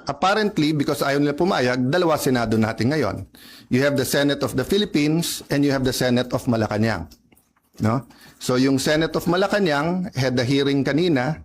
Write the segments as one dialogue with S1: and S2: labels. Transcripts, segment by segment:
S1: apparently, because ayaw nila pumayag, dalawa Senado natin ngayon. You have the Senate of the Philippines and you have the Senate of Malacanang. No? So yung Senate of Malacanang had the hearing kanina,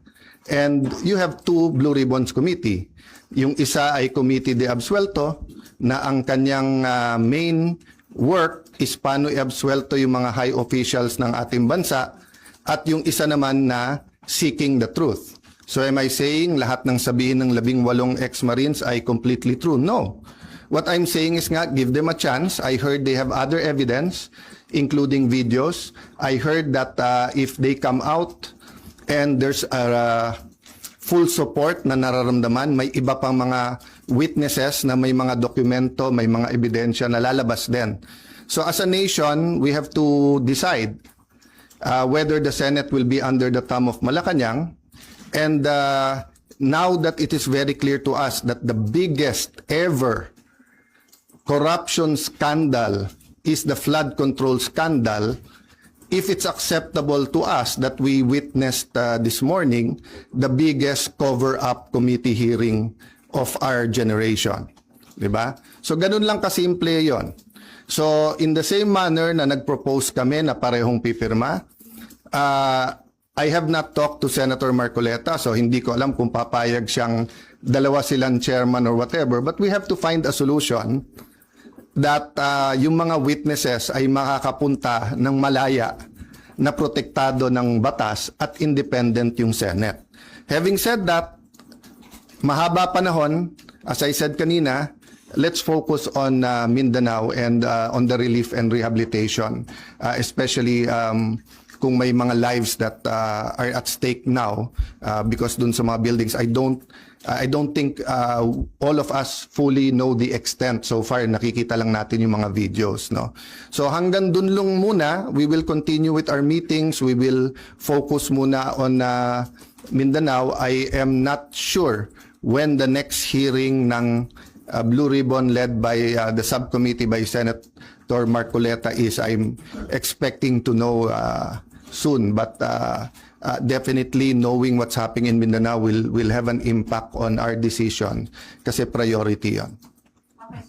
S1: and you have two Blue Ribbons Committee. Yung isa ay Committee de Absuelto, na ang kanyang main work is paano i-absuelto yung mga high officials ng ating bansa, at yung isa naman na seeking the truth. So am I saying lahat ng sabihin ng 18 ex-Marines ay completely true? No. What I'm saying is nga, give them a chance. I heard they have other evidence, including videos. I heard that if they come out and there's a full support na nararamdaman, may iba pang mga witnesses na may mga dokumento, may mga ebidensya na lalabas din. So as a nation, we have to decide whether the Senate will be under the thumb of Malacanang. And now that it is very clear to us that the biggest ever corruption scandal is the flood control scandal, if it's acceptable to us that we witnessed this morning the biggest cover-up committee hearing of our generation. Diba? So ganun lang kasimple yon. So in the same manner na nag-propose kami na parehong pipirma, I have not talked to Senator Marcoleta, so hindi ko alam kung papayag siyang dalawa silang chairman or whatever, but we have to find a solution that yung mga witnesses ay makakapunta ng malaya na protektado ng batas at independent yung Senate. Having said that, mahaba panahon, as I said kanina, let's focus on Mindanao and on the relief and rehabilitation, especially kung may mga lives that are at stake now because dun sa mga buildings, I don't think all of us fully know the extent. So far, nakikita lang natin yung mga videos, no? So hanggang dun lang muna, we will continue with our meetings. We will focus muna on Mindanao. I am not sure when the next hearing ng Blue Ribbon led by the subcommittee by Senator Marcoleta is. I'm expecting to know soon, but definitely knowing what's happening in Mindanao will have an impact on our decision kasi priority yon.
S2: Okay,